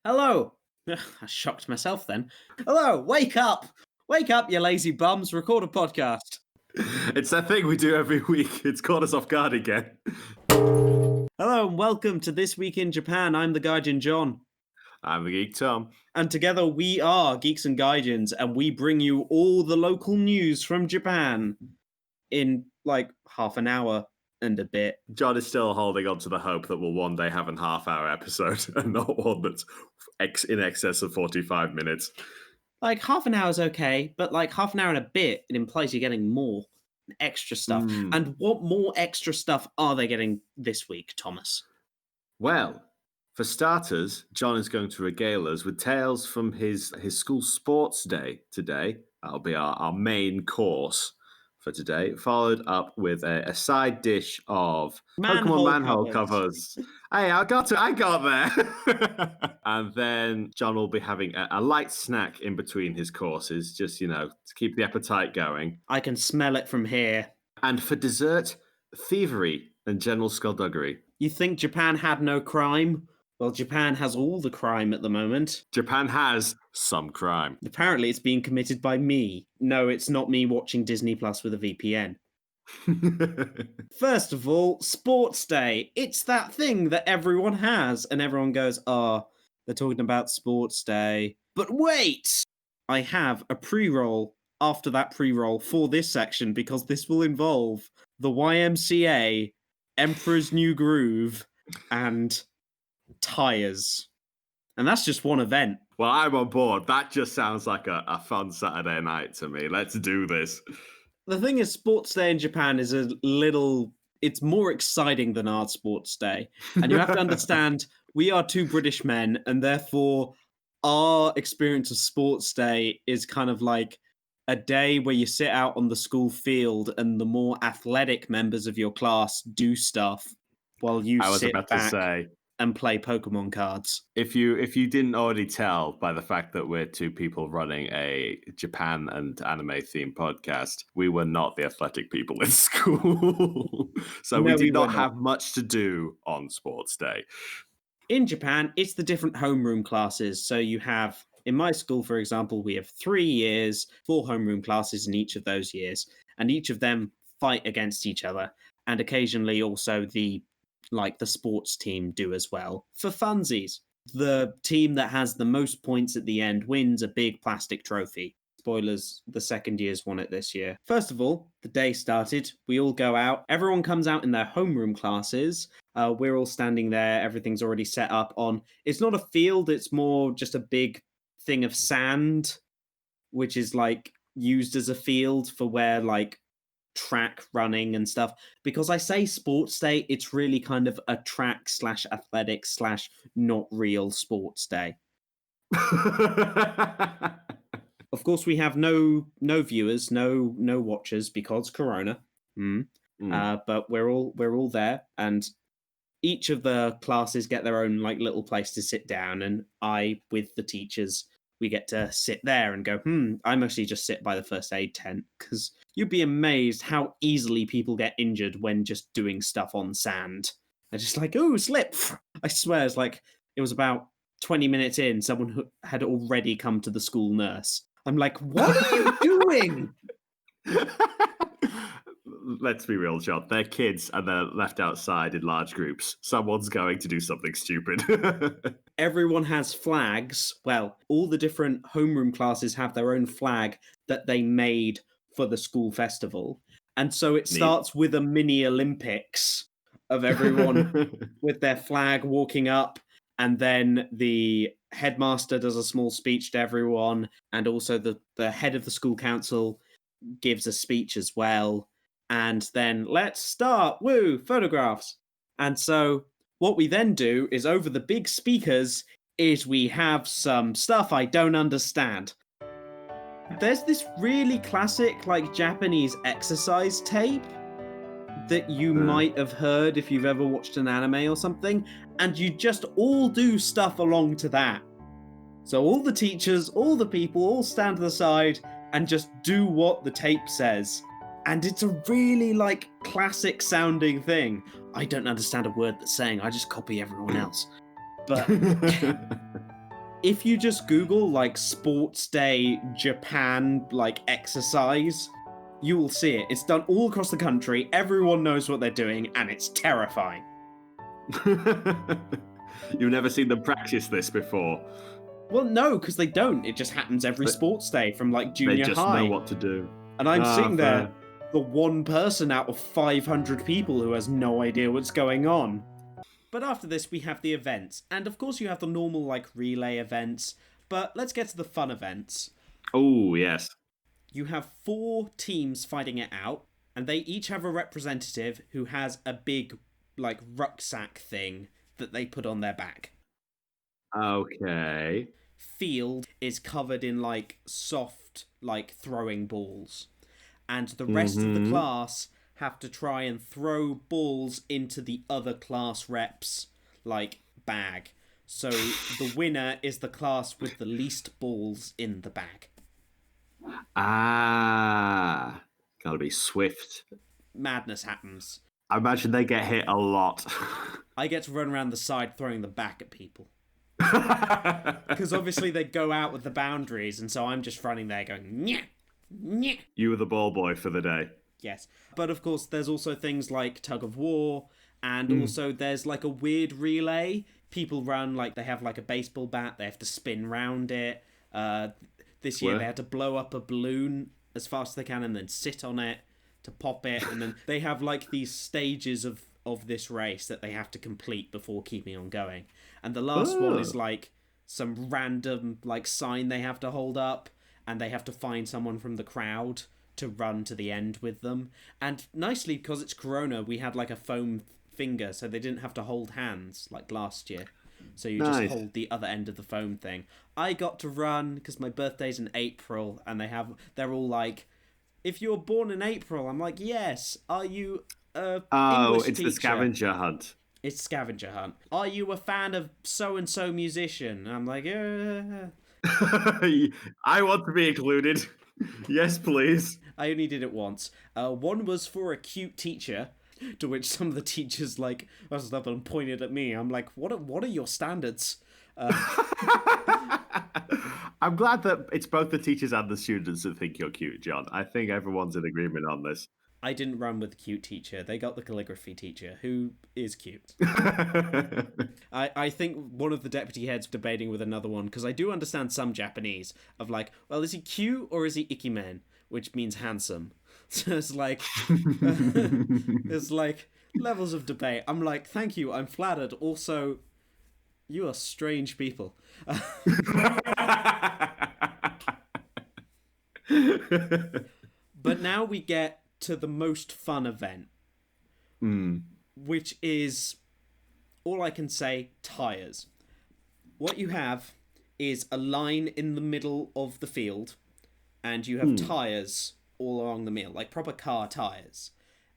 Hello. I shocked myself then. Hello, wake up. Wake up, you lazy bums. Record a podcast. It's that thing we do every week. It's caught us off guard again. Hello and welcome to This Week in Japan. I'm the Gaijin John. I'm the Geek Tom. And together we are Geeks and Gaijins, and we bring you all the local news from Japan in like half an hour and a bit. John is still holding on to the hope that we'll one day have a half-hour episode and not one that's in excess of 45 minutes. Like half an hour is okay, but like half an hour and a bit, it implies you're getting more extra stuff. And what more extra stuff are they getting this week, Thomas? Well, for starters, John is going to regale us with tales from his school sports day today. That'll be our main course for today, followed up with a side dish of PokeManhole Covers. Hey, I got there. And then John will be having a light snack in between his courses, just, to keep the appetite going. I can smell it from here. And for dessert, thievery and general skullduggery. You think Japan had no crime? Well, Japan has all the crime at the moment. Japan has some crime. Apparently, it's being committed by me. No, it's not me watching Disney Plus with a VPN. First of all, Sports Day. It's that thing that everyone has, and everyone goes, oh, they're talking about Sports Day. But wait! I have a pre-roll after that pre-roll for this section, because this will involve the YMCA, Emperor's New Groove, and tires. And that's just one event. Well, I'm on board. That just sounds like a fun Saturday night to me. Let's do this. The thing is, Sports Day in Japan is it's more exciting than our Sports Day. And you have to understand, we are two British men, and therefore our experience of Sports Day is kind of like a day where you sit out on the school field and the more athletic members of your class do stuff while you sit back and play Pokemon cards. If you didn't already tell by the fact that we're two people running a Japan and anime themed podcast, we were not the athletic people in school. So we did not have much to do on Sports Day. In Japan, it's the different homeroom classes. So you have, in my school, for example, we have 3 years, 4 homeroom classes in each of those years, and each of them fight against each other. And occasionally also the sports team do as well. For funsies, the team that has the most points at the end wins a big plastic trophy. Spoilers, the second years won it this year. First of all, the day started. We all go out. Everyone comes out in their homeroom classes. We're all standing there. Everything's already set up on... It's not a field. It's more just a big thing of sand, which is used as a field for where track running and stuff. Because I say Sports Day, it's really kind of a track / athletics / not real sports day. Of course, we have no viewers, no watchers because Corona. But we're all there, and each of the classes get their own little place to sit down, and I, with the teachers, we get to sit there and go, I mostly just sit by the first aid tent, because you'd be amazed how easily people get injured when just doing stuff on sand. They're just slip. I swear, it was about 20 minutes in, someone had already come to the school nurse. I'm like, what are you doing? Let's be real, John. They're kids and they're left outside in large groups. Someone's going to do something stupid. Everyone has flags. Well, all the different homeroom classes have their own flag that they made for the school festival. And so it starts with a mini Olympics of everyone with their flag walking up. And then the headmaster does a small speech to everyone. And also the head of the school council gives a speech as well. And then let's start. Woo, photographs. And so what we then do is over the big speakers is we have some stuff I don't understand. There's this really classic Japanese exercise tape that you might have heard if you've ever watched an anime or something, and you just all do stuff along to that. So all the teachers, all the people, all stand to the side and just do what the tape says. And it's a really classic sounding thing. I don't understand a word that's saying, I just copy everyone else. But If you just Google like sports day Japan like exercise, you will see it. It's done all across the country. Everyone knows what they're doing, and it's terrifying. You've never seen them practice this before. Well, no, because they don't. It just happens every sports day from like junior high. They just know what to do. And I'm sitting there, the one person out of 500 people who has no idea what's going on. But after this, we have the events. And of course, you have the normal, like, relay events. But let's get to the fun events. Oh, yes. You have 4 teams fighting it out. And they each have a representative who has a big, like, rucksack thing that they put on their back. Okay. Field is covered in, like, soft, like, throwing balls. And the rest of the class have to try and throw balls into the other class reps, like, bag. So the winner is the class with the least balls in the bag. Ah, gotta be swift. Madness happens. I imagine they get hit a lot. I get to run around the side throwing them back at people. Because obviously they go out with the boundaries, and so I'm just running there going, nyeh, nyeh. You were the ball boy for the day. Yes. But of course, there's also things like tug of war, and also there's like a weird relay. People run like they have like a baseball bat, they have to spin round it. This year they had to blow up a balloon as fast as they can and then sit on it to pop it. And then they have like these stages of this race that they have to complete before keeping on going. And the last one is like some random like sign they have to hold up, and they have to find someone from the crowd to run to the end with them. And nicely, because it's Corona, we had like a foam finger, so they didn't have to hold hands like last year. So you just hold the other end of the foam thing. I got to run because my birthday's in April, and they're all like, if you were born in April, I'm like, yes. Are you English it's teacher? the scavenger hunt. It's scavenger hunt. Are you a fan of so-and-so musician? And I'm like, yeah. I want to be included. Yes, please. I only did it once. One was for a cute teacher, to which some of the teachers like was up and pointed at me. I'm like, what are your standards? I'm glad that it's both the teachers and the students that think you're cute, John. I think everyone's in agreement on this. I didn't run with the cute teacher. They got the calligraphy teacher, who is cute. I think one of the deputy heads debating with another one, because I do understand some Japanese, of like, well, is he cute or is he ikimen? Which means handsome. So it's like, it's like levels of debate. I'm like, thank you, I'm flattered. Also, you are strange people. But now we get to the most fun event, which is, all I can say, tires. What you have is a line in the middle of the field, and you have tires all along the middle, like proper car tires.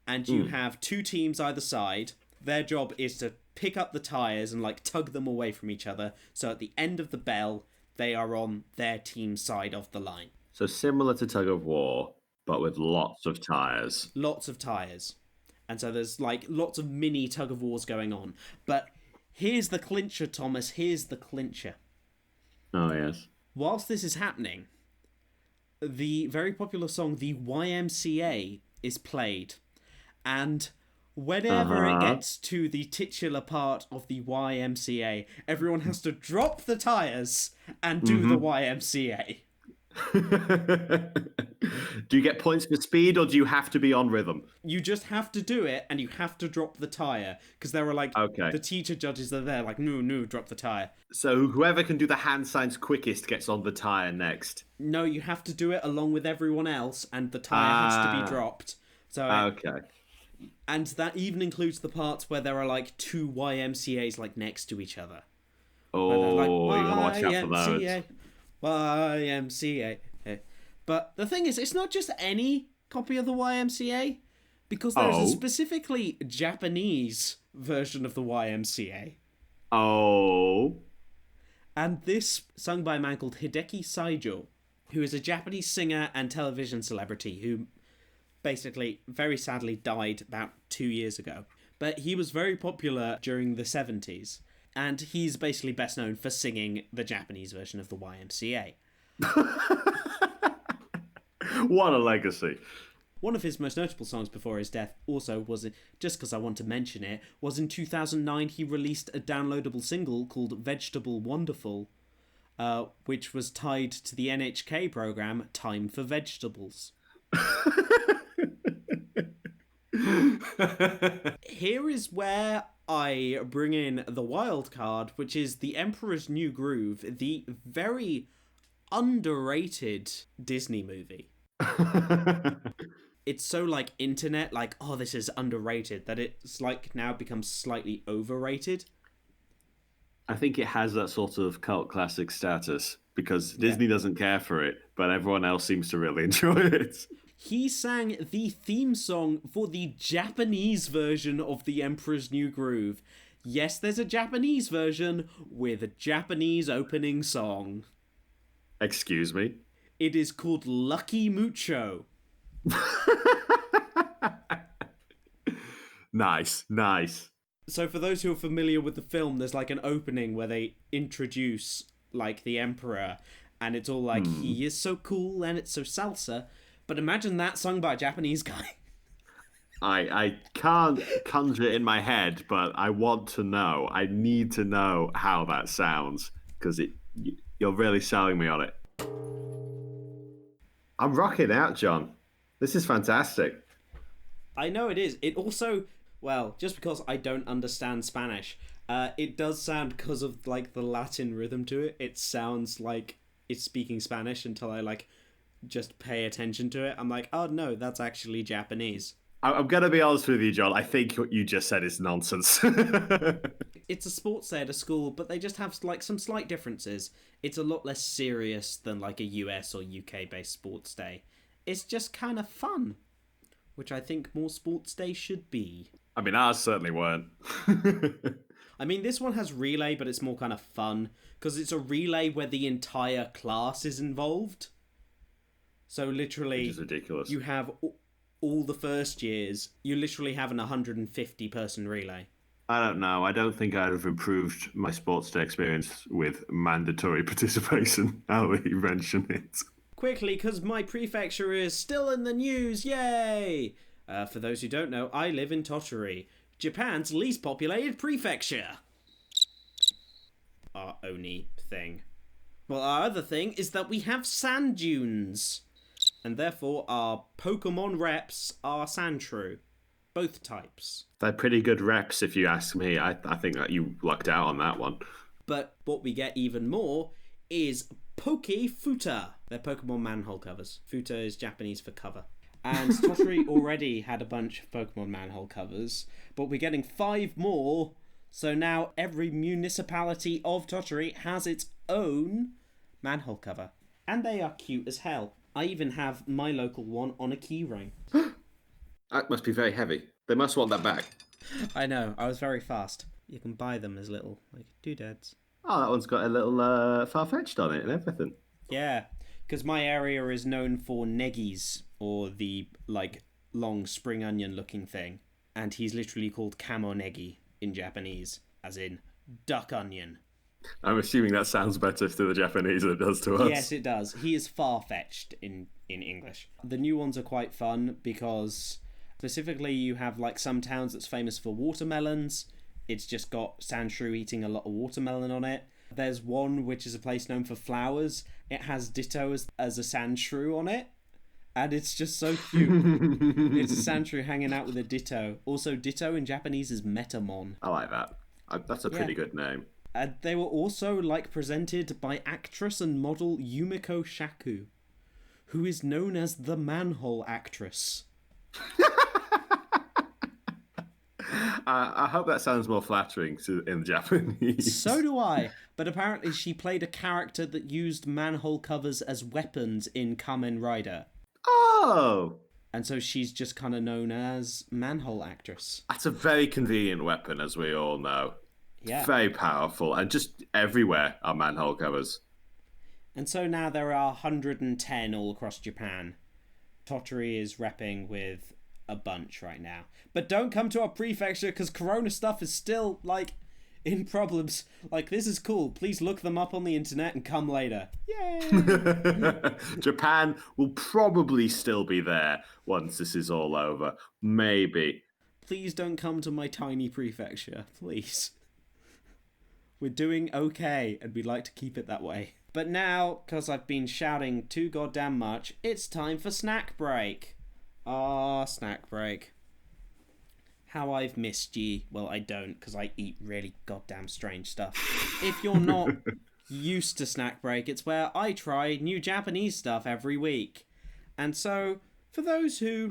And you have 2 teams either side. Their job is to pick up the tires and like tug them away from each other. So at the end of the bell, they are on their team side of the line. So similar to tug of war, but with lots of tires. Lots of tires. And so there's like lots of mini tug of wars going on. But here's the clincher, Thomas. Here's the clincher. Oh, yes. Whilst this is happening, the very popular song, the YMCA, is played. And whenever it gets to the titular part of the YMCA, everyone has to drop the tires and do the YMCA. Do you get points for speed, or do you have to be on rhythm? You just have to do it, and you have to drop the tire, because there are like the teacher judges are there like, no, drop the tire. So whoever can do the hand signs quickest gets on the tire next. No, you have to do it along with everyone else, and the tire has to be dropped. So and that even includes the parts where there are like 2 YMCAs like next to each other. Oh, like, you gotta watch out for those. YMCA. But the thing is, it's not just any copy of the YMCA, because there's a specifically Japanese version of the YMCA. Oh. And this, sung by a man called Hideki Saijo, who is a Japanese singer and television celebrity who basically, very sadly, died about 2 years ago. But he was very popular during the 70s. And he's basically best known for singing the Japanese version of the YMCA. What a legacy. One of his most notable songs before his death also was, just because I want to mention it, was in 2009 he released a downloadable single called Vegetable Wonderful, which was tied to the NHK programme Time for Vegetables. Here is where I bring in the wild card, which is The Emperor's New Groove, the very underrated Disney movie. It's so, like, internet, like, oh, this is underrated, that it's, like, now becomes slightly overrated. I think it has that sort of cult classic status because Disney doesn't care for it, but everyone else seems to really enjoy it. He sang the theme song for the Japanese version of The Emperor's New Groove. Yes, there's a Japanese version with a Japanese opening song. Excuse me? It is called Lucky Mucho. Nice. So for those who are familiar with the film, there's like an opening where they introduce like the Emperor, and it's all like, he is so cool and it's so salsa. But imagine that sung by a Japanese guy. I can't conjure it in my head, but I want to know. I need to know how that sounds, because you're really selling me on it. I'm rocking out, John. This is fantastic. I know it is. It also, well, just because I don't understand Spanish, it does sound, because of like the Latin rhythm to it, it sounds like it's speaking Spanish until I like just pay attention to it. I'm like, oh no, that's actually Japanese. I'm going to be honest with you, John. I think what you just said is nonsense. It's a sports day at a school, but they just have like some slight differences. It's a lot less serious than like a US or UK based sports day. It's just kind of fun, which I think more sports days should be. I mean, ours certainly weren't. I mean, this one has relay, but it's more kind of fun because it's a relay where the entire class is involved. So literally, which is ridiculous. You have all the first years. You literally have an 150 person relay. I don't know. I don't think I'd have improved my sports day experience with mandatory participation. Now that you mention it. Quickly, because my prefecture is still in the news. Yay! For those who don't know, I live in Tottori, Japan's least populated prefecture. Our only thing. Well, our other thing is that we have sand dunes. And therefore, our Pokemon reps are Sandshrew. Both types. They're pretty good reps, if you ask me. I think that you lucked out on that one. But what we get even more is Pokefuta. They're Pokemon manhole covers. Futa is Japanese for cover. And Tottori already had a bunch of Pokemon manhole covers, but we're getting 5 more. So now every municipality of Tottori has its own manhole cover. And they are cute as hell. I even have my local one on a key ring. That must be very heavy. They must want that back. I know, I was very fast. You can buy them as little, like, doodads. Oh, that one's got a little Farfetch'd on it and everything. Yeah, because my area is known for neggies, or the, like, long spring onion looking thing. And he's literally called Kamo Negi in Japanese, as in duck onion. I'm assuming that sounds better to the Japanese than it does to us. Yes, it does. He is far-fetched in English. The new ones are quite fun because specifically you have like some towns that's famous for watermelons. It's just got Sandshrew eating a lot of watermelon on it. There's one which is a place known for flowers. It has Ditto as a Sandshrew on it. And it's just so cute. It's a Sandshrew hanging out with a Ditto. Also, Ditto in Japanese is Metamon. I like that. That's a pretty good name. And they were also, like, presented by actress and model Yumiko Shaku, who is known as the Manhole Actress. I hope that sounds more flattering in Japanese. So do I. But apparently she played a character that used manhole covers as weapons in Kamen Rider. Oh! And so she's just kind of known as Manhole Actress. That's a very convenient weapon, as we all know. Yeah. Very powerful, and just everywhere are manhole covers. And so now there are 110 all across Japan. Tottori is repping with a bunch right now. But don't come to our prefecture because Corona stuff is still, like, in problems like this is cool. Please look them up on the internet and come later. Yay! Japan will probably still be there once this is all over. Maybe. Please don't come to my tiny prefecture, please. We're doing okay, and we'd like to keep it that way. But now, because I've been shouting too goddamn much, it's time for snack break. Ah, snack break. How I've missed ye. Well, I don't, because I eat really goddamn strange stuff. If you're not used to snack break, it's where I try new Japanese stuff every week. And so, for those who,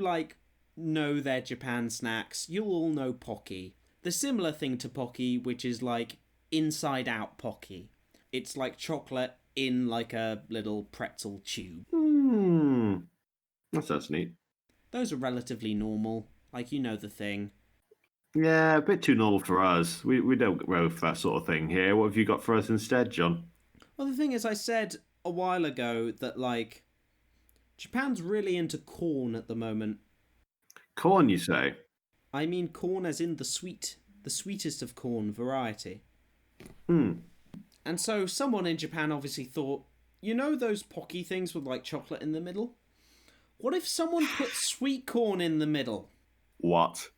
know their Japan snacks, you'll all know Pocky. The similar thing to Pocky, which is inside-out Pocky. It's like chocolate in a little pretzel tube. That sounds neat. Those are relatively normal. You know the thing. Yeah, a bit too normal for us. We don't go for that sort of thing here. What have you got for us instead, John? Well, the thing is, I said a while ago that, Japan's really into corn at the moment. Corn, you say? I mean corn as in the sweetest of corn variety. And so someone in Japan obviously thought, you know those Pocky things with, chocolate in the middle? What if someone put sweet corn in the middle? What?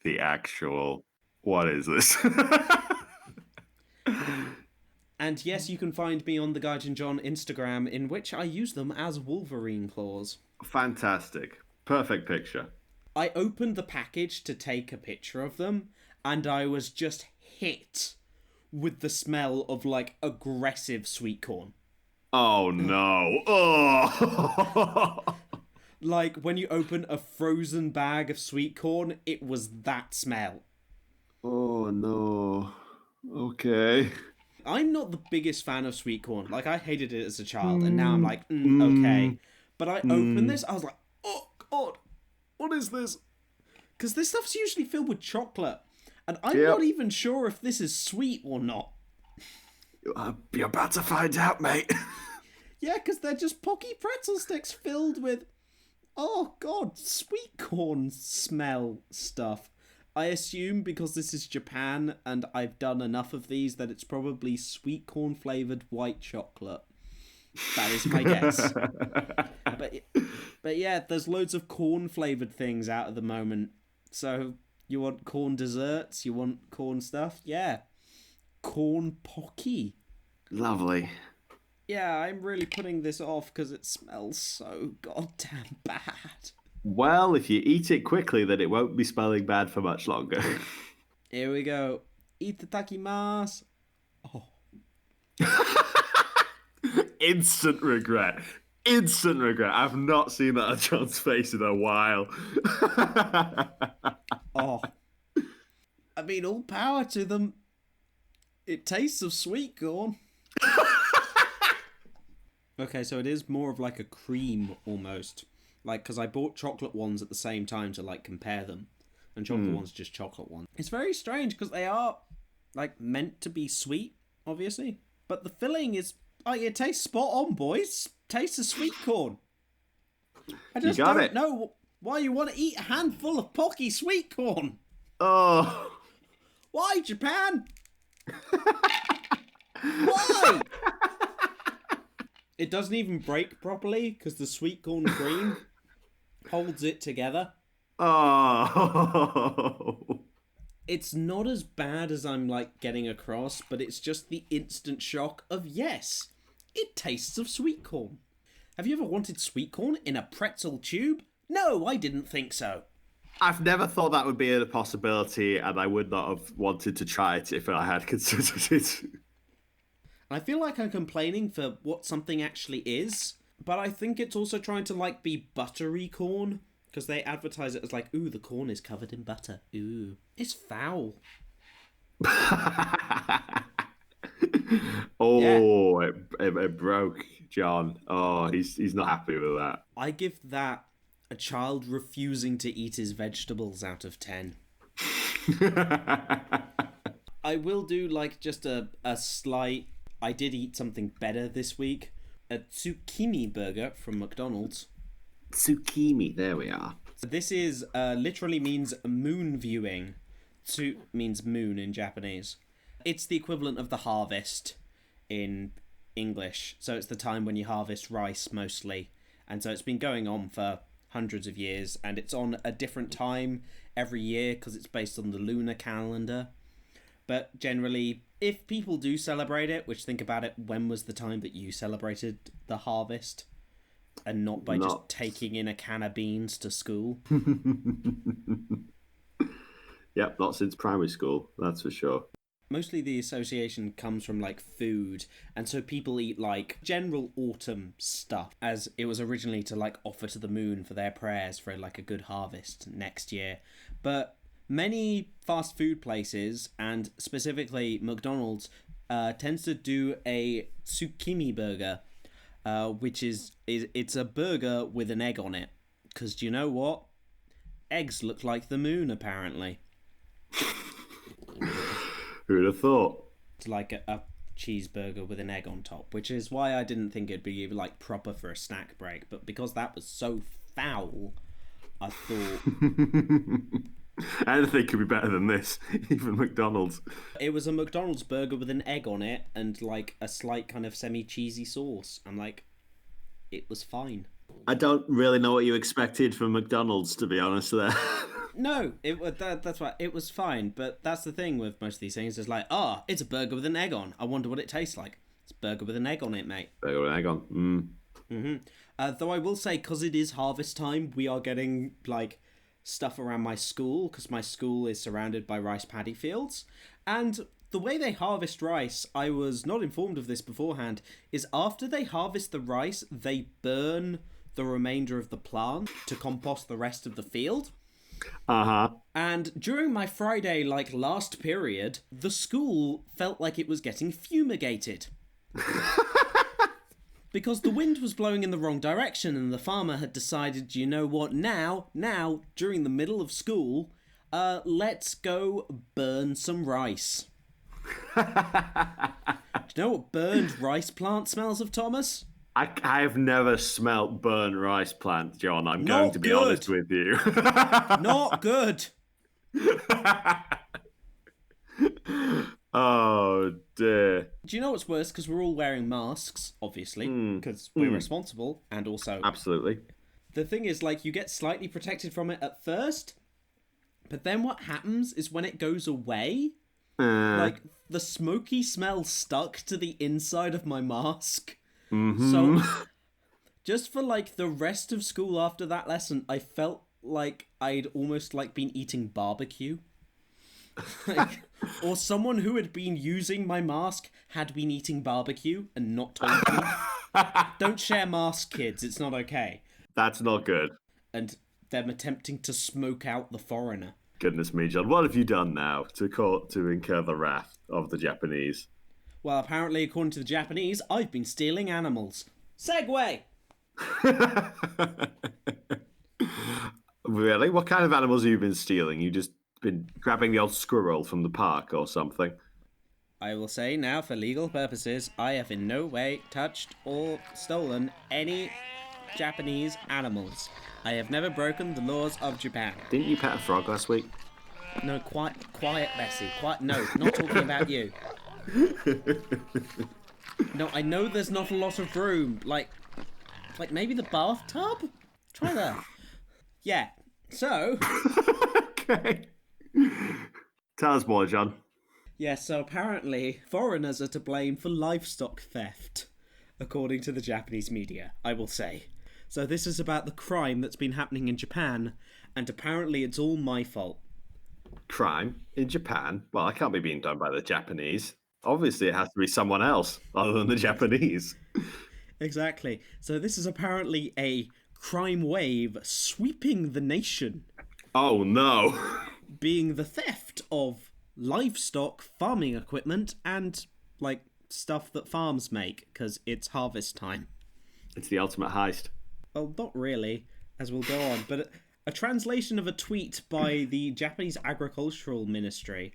The actual... What is this? And yes, you can find me on the Gaijin John Instagram, in which I use them as Wolverine claws. Fantastic. Perfect picture. I opened the package to take a picture of them, and I was just hit with the smell of, aggressive sweet corn. Oh, no. Oh! When you open a frozen bag of sweet corn, it was that smell. Oh, no. Okay. I'm not the biggest fan of sweet corn. I hated it as a child, and now I'm okay. But I opened this, I was like, oh, God, what is this? Because this stuff's usually filled with chocolate, and I'm not even sure if this is sweet or not. You're about to find out, mate. Yeah, because they're just Pocky pretzel sticks filled with, oh, God, sweet corn smell stuff. I assume because this is Japan and I've done enough of these that it's probably sweet corn flavoured white chocolate. That is my guess. But yeah, there's loads of corn flavoured things out at the moment. So you want corn desserts? You want corn stuff? Yeah. Corn Pocky. Lovely. Yeah, I'm really putting this off because it smells so goddamn bad. Well, if you eat it quickly, then it won't be smelling bad for much longer. Here we go. Itadakimasu. Oh. Instant regret. Instant regret. I've not seen that on John's face in a while. Oh. I mean, all power to them. It tastes of sweet corn. Okay, so it is more of a cream almost. Because I bought chocolate ones at the same time to, compare them. And chocolate ones just chocolate ones. It's very strange, because they are, meant to be sweet, obviously. But the filling is, it tastes spot on, boys. Tastes of sweet corn. I just don't know why you want to eat a handful of Pocky sweet corn. Oh. Why, Japan? Why? It doesn't even break properly, because the sweet corn cream holds it together. Oh. It's not as bad as I'm getting across, but it's just the instant shock of yes, it tastes of sweet corn. Have you ever wanted sweet corn in a pretzel tube? No, I didn't think so. I've never thought that would be a possibility, and I would not have wanted to try it if I had considered it. I feel like I'm complaining for what something actually is, but I think it's also trying to be buttery corn, because they advertise it as ooh, the corn is covered in butter. Ooh, it's foul. Oh, yeah. it broke John. Oh, he's not happy with that. I give that a child refusing to eat his vegetables out of 10. I will do just a slight... I did eat something better this week. A zucchini burger from McDonald's. Zucchini, there we are. So this is literally means moon viewing. Tsu means moon in Japanese. It's the equivalent of the harvest in English. So it's the time when you harvest rice mostly. And so it's been going on for hundreds of years, and it's on a different time every year because it's based on the lunar calendar. But generally, if people do celebrate it, which, think about it, when was the time that you celebrated the harvest? And not by just taking in a can of beans to school. Yep, not since primary school, that's for sure. Mostly the association comes from, like, food, and so people eat, like, general autumn stuff, as it was originally to, like, offer to the moon for their prayers for, like, a good harvest next year. But many fast food places, and specifically McDonald's, tends to do a tsukimi burger, which is it's a burger with an egg on it. Because do you know what? Eggs look like the moon, apparently. Who'd have thought? It's like a cheeseburger with an egg on top, which is why I didn't think it'd be, like, proper for a snack break. But because that was so foul, I thought... Anything could be better than this, even McDonald's. It was a McDonald's burger with an egg on it and, like, a slight kind of semi-cheesy sauce. I'm like, it was fine. I don't really know what you expected from McDonald's, to be honest there. No, that's right. It was fine, but that's the thing with most of these things. It's like, it's a burger with an egg on. I wonder what it tastes like. It's a burger with an egg on it, mate. Burger with an egg on. Though I will say, because it is harvest time, we are getting, like, stuff around my school, because my school is surrounded by rice paddy fields. And the way they harvest rice, I was not informed of this beforehand, is after they harvest the rice, they burn the remainder of the plant to compost the rest of the field. And during my Friday, like, last period, the school felt like it was getting fumigated. Because the wind was blowing in the wrong direction, and the farmer had decided, you know what, now, during the middle of school, let's go burn some rice. Do you know what burned rice plant smells of, Thomas? I have never smelt burnt rice plant, John. I'm Not going to be good. honest with you. Not good. Oh, dear. Do you know what's worse? Because we're all wearing masks, obviously, because we're responsible, and also... Absolutely. The thing is, like, you get slightly protected from it at first, but then what happens is when it goes away, like, the smoky smell stuck to the inside of my mask. So, just for, like, the rest of school after that lesson, I felt like I'd almost, like, been eating barbecue. Like, or someone who had been using my mask had been eating barbecue and not told me. Don't share mask, kids. It's not okay. That's not good. And them attempting to smoke out the foreigner. Goodness me, John. What have you done now to incur the wrath of the Japanese? Well, apparently, according to the Japanese, I've been stealing animals. Segway! Really? What kind of animals have you been stealing? You just been grabbing the old squirrel from the park or something? I will say now, for legal purposes, I have in no way touched or stolen any Japanese animals. I have never broken the laws of Japan. Didn't you pet a frog last week? No, quiet, Bessie. No, not talking about you. No, I know there's not a lot of room. Like maybe the bathtub? Try that. Yeah, so... Okay. Tell us more, John. Yeah, so apparently foreigners are to blame for livestock theft, according to the Japanese media, I will say. So this is about the crime that's been happening in Japan, and apparently it's all my fault. Crime in Japan? Well, that can't be being done by the Japanese. Obviously, it has to be someone else other than the Japanese. Exactly. So this is apparently a crime wave sweeping the nation. Oh, no. Being the theft of livestock, farming equipment, and, like, stuff that farms make, because it's harvest time. It's the ultimate heist. Well, not really, as we'll go on, but a translation of a tweet by the Japanese Agricultural Ministry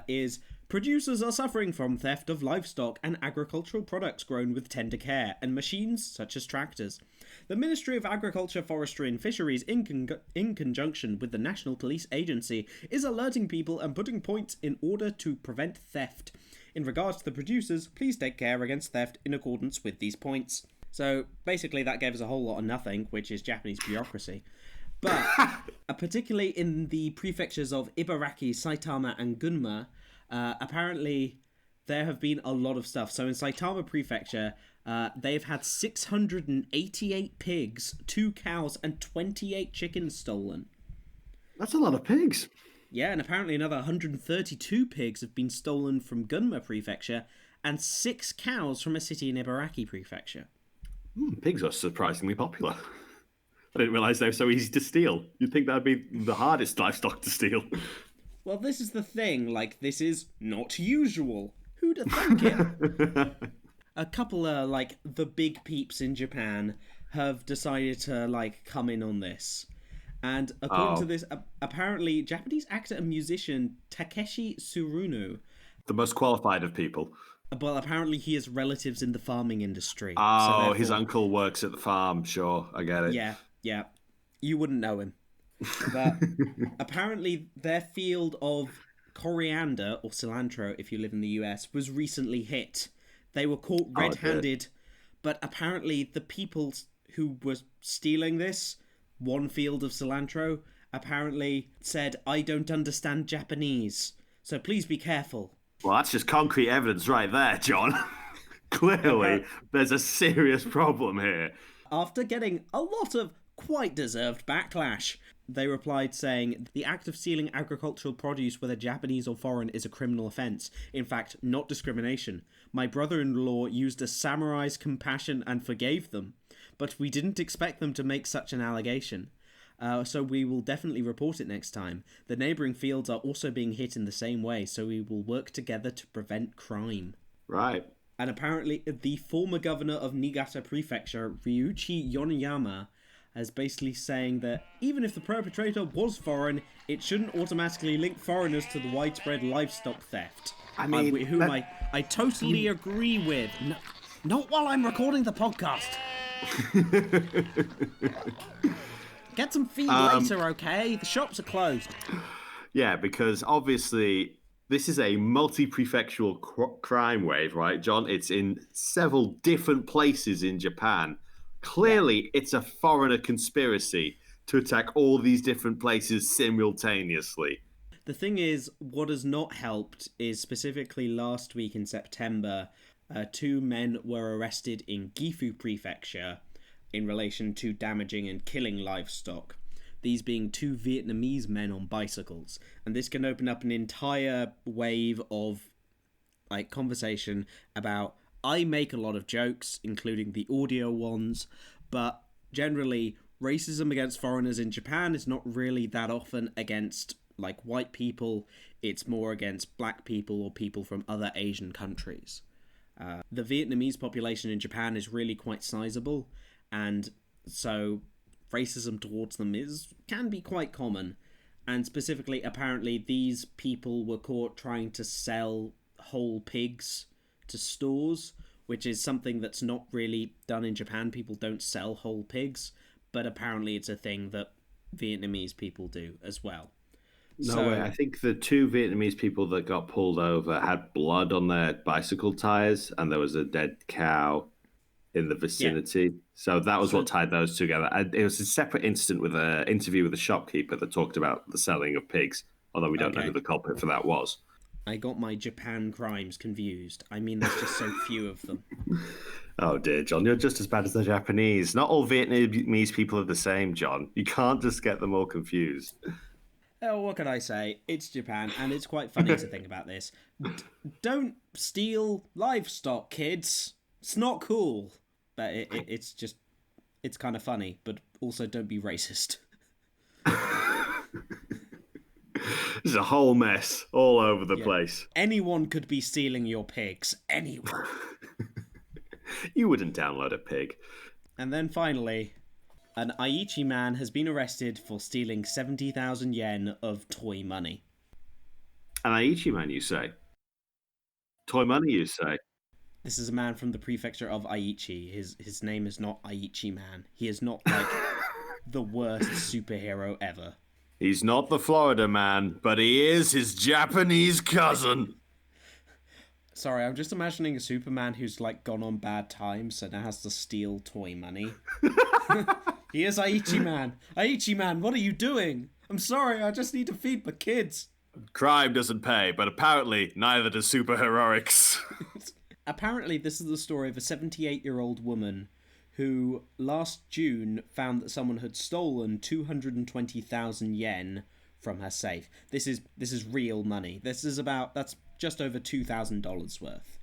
is Producers are suffering from theft of livestock and agricultural products grown with tender care, and machines such as tractors. The Ministry of Agriculture, Forestry and Fisheries, in conjunction with the National Police Agency, is alerting people and putting points in order to prevent theft. In regards to the producers, please take care against theft in accordance with these points. So basically that gave us a whole lot of nothing, which is Japanese bureaucracy. But particularly in the prefectures of Ibaraki, Saitama and Gunma, apparently there have been a lot of stuff. So in Saitama Prefecture, they've had 688 pigs, 2 cows and 28 chickens stolen. That's a lot of pigs. Yeah, and apparently another 132 pigs have been stolen from Gunma Prefecture and 6 cows from a city in Ibaraki Prefecture. Pigs are surprisingly popular. I didn't realise they were so easy to steal. You'd think that'd be the hardest livestock to steal. Well, this is the thing, like, this is not usual. Who'd have thunk it? A couple of, like, the big peeps in Japan have decided to, like, come in on this. And according to this, apparently, Japanese actor and musician Takeshi Tsuruno... The most qualified of people. Well, apparently he has relatives in the farming industry. Oh, so therefore... his uncle works at the farm, sure, I get it. Yeah. You wouldn't know him. But apparently their field of coriander, or cilantro if you live in the US, was recently hit. They were caught red-handed, but apparently the people who were stealing this, one field of cilantro, apparently said, "I don't understand Japanese, so please be careful." Well, that's just concrete evidence right there, John. Clearly, there's a serious problem here. After getting a lot of quite deserved backlash, they replied saying, "The act of stealing agricultural produce, whether Japanese or foreign, is a criminal offence. In fact, not discrimination. My brother-in-law used a samurai's compassion and forgave them, but we didn't expect them to make such an allegation. So we will definitely report it next time. The neighbouring fields are also being hit in the same way, so we will work together to prevent crime." Right. And apparently the former governor of Niigata Prefecture, Ryuichi Yoneyama, is basically saying that even if the perpetrator was foreign, it shouldn't automatically link foreigners to the widespread livestock theft. I mean, I totally agree with. No, not while I'm recording the podcast. Get some feed later, okay? The shops are closed. Yeah, because obviously this is a multi-prefectural crime wave, right, John? It's in several different places in Japan. Clearly, it's a foreigner conspiracy to attack all these different places simultaneously. The thing is, what has not helped is specifically last week in September, 2 men were arrested in Gifu Prefecture in relation to damaging and killing livestock. These being 2 Vietnamese men on bicycles. And this can open up an entire wave of conversation about... I make a lot of jokes, including the audio ones, but generally racism against foreigners in Japan is not really that often against white people. It's more against black people or people from other Asian countries. The Vietnamese population in Japan is really quite sizable, and so racism towards them can be quite common. And specifically, apparently, these people were caught trying to sell whole pigs to stores, which is something that's not really done in Japan. People don't sell whole pigs, but apparently it's a thing that Vietnamese people do as well. No way. I think the 2 Vietnamese people that got pulled over had blood on their bicycle tires, and there was a dead cow in the vicinity. Yeah. So that was what tied those together. And it was a separate incident with an interview with a shopkeeper that talked about the selling of pigs, although we don't know who the culprit for that was. I got my Japan crimes confused. I mean, there's just so few of them. Oh dear, John, you're just as bad as the Japanese. Not all Vietnamese people are the same, John. You can't just get them all confused. Oh, what can I say? It's Japan, and it's quite funny to think about this. Don't steal livestock, kids. It's not cool. But it's kind of funny, but also don't be racist. There's a whole mess all over the place. Anyone could be stealing your pigs. Anyone. You wouldn't download a pig. And then finally, an Aichi man has been arrested for stealing 70,000 yen of toy money. An Aichi man, you say? Toy money, you say? This is a man from the prefecture of Aichi. His name is not Aichi Man. He is not like the worst superhero ever. He's not the Florida man, but he is his Japanese cousin. Sorry, I'm just imagining a Superman who's like gone on bad times, so now has to steal toy money. He is Aichi Man. Aichi Man, what are you doing? I'm sorry, I just need to feed my kids. Crime doesn't pay, but apparently neither does superheroics. Apparently, this is the story of a 78-year-old woman who last June found that someone had stolen 220,000 yen from her safe. This is real money. That's just over $2,000 worth.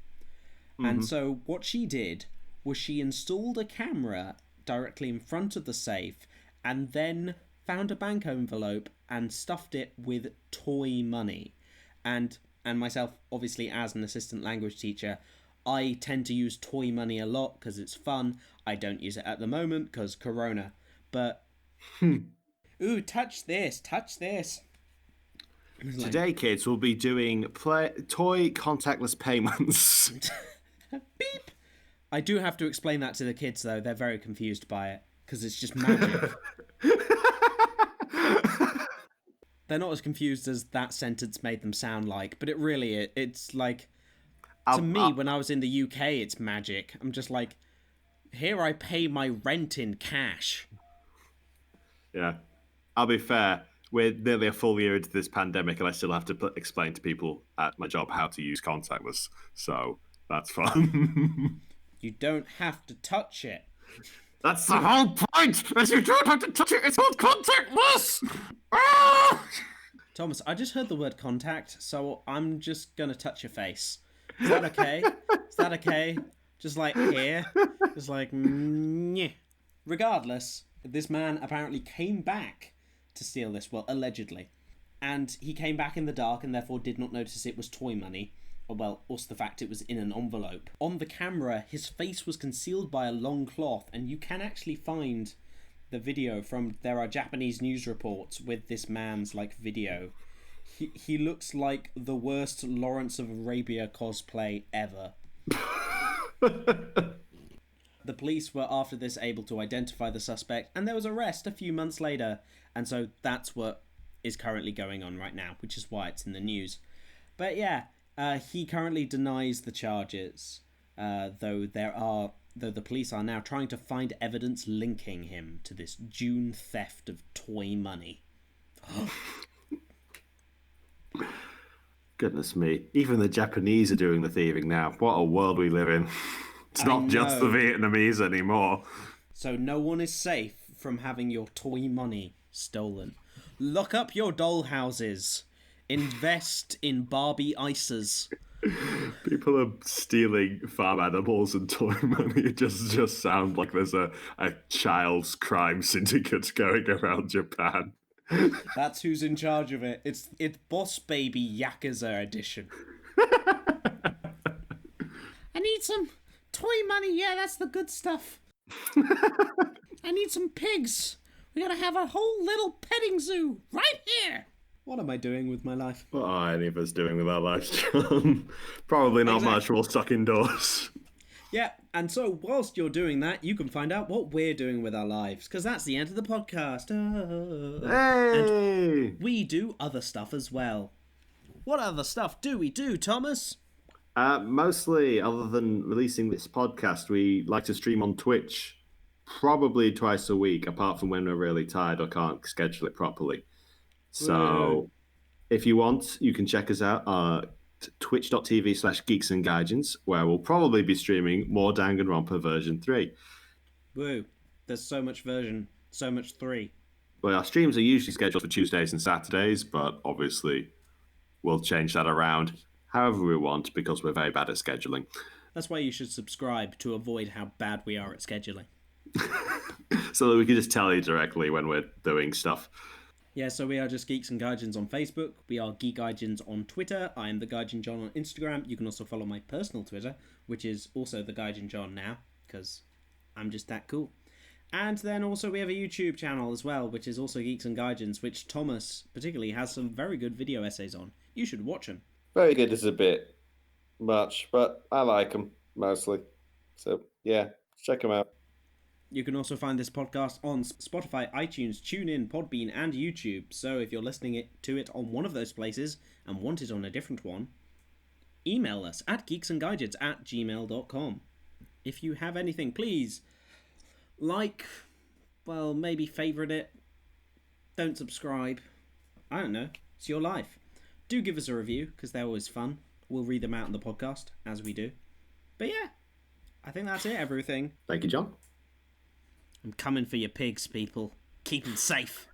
And so what she did was she installed a camera directly in front of the safe and then found a bank envelope and stuffed it with toy money. And myself, obviously, as an assistant language teacher, I tend to use toy money a lot because it's fun. I don't use it at the moment because Corona. But, ooh, touch this. Today, kids, we'll be doing toy contactless payments. Beep! I do have to explain that to the kids, though. They're very confused by it because it's just magic. They're not as confused as that sentence made them sound like, but it's like... To me, when I was in the UK, it's magic. I'm just like, here I pay my rent in cash. Yeah. I'll be fair. We're nearly a full year into this pandemic, and I still have to explain to people at my job how to use contactless. So that's fun. You don't have to touch it. That's the whole point! Is you don't have to touch it, it's not contactless! Thomas, I just heard the word contact, so I'm just going to touch your face. Is that okay? Just like here. Just like, nyeh. Regardless, this man apparently came back to steal this, well, allegedly. And he came back in the dark and therefore did not notice it was toy money. Or, well, also the fact it was in an envelope. On the camera, his face was concealed by a long cloth, and you can actually find the video there are Japanese news reports with this man's, video. He looks like the worst Lawrence of Arabia cosplay ever. The police were after this able to identify the suspect, and there was arrest a few months later, and so that's what is currently going on right now, which is why it's in the news. But yeah, he currently denies the charges, though the police are now trying to find evidence linking him to this June theft of toy money. Goodness me. Even the Japanese are doing the thieving now. What a world we live in. It's not just the Vietnamese anymore. So no one is safe from having your toy money stolen. Lock up your doll houses. Invest in Barbie ices. People are stealing farm animals and toy money. It just sounds like there's a child's crime syndicate going around Japan. That's who's in charge of it. It's Boss Baby Yakuza edition. I need some toy money. Yeah, that's the good stuff. I need some pigs. We gotta have a whole little petting zoo right here. What am I doing with my life? What are any of us doing with our lives, John? Probably not much. We're all stuck indoors. Yeah, and so whilst you're doing that, you can find out what we're doing with our lives, because that's the end of the podcast. Hey! And we do other stuff as well. What other stuff do we do, Thomas? Mostly, other than releasing this podcast, we like to stream on Twitch probably twice a week, apart from when we're really tired or can't schedule it properly. So if you want, you can check us out at twitch.tv/Geeks&Gaijins, where we'll probably be streaming more Danganronpa version 3. Woo. There's so much 3. Well, our streams are usually scheduled for Tuesdays and Saturdays, but obviously we'll change that around however we want because we're very bad at scheduling. That's why you should subscribe to avoid how bad we are at scheduling. So that we can just tell you directly when we're doing stuff. Yeah, so we are just Geeks and Gaijins on Facebook. We are Geek Gaijins on Twitter. I am the Gaijin John on Instagram. You can also follow my personal Twitter, which is also the Gaijin John now, because I'm just that cool. And then also we have a YouTube channel as well, which is also Geeks and Gaijins, which Thomas particularly has some very good video essays on. You should watch them. Very good is a bit much, but I like them mostly. So yeah, check them out. You can also find this podcast on Spotify, iTunes, TuneIn, Podbean, and YouTube. So if you're listening to it on one of those places and want it on a different one, email us at geeksandgaijins@gmail.com. If you have anything, please maybe favourite it. Don't subscribe. I don't know. It's your life. Do give us a review, because they're always fun. We'll read them out on the podcast, as we do. But yeah, I think that's it, everything. Thank you, John. I'm coming for your pigs, people. Keep them safe.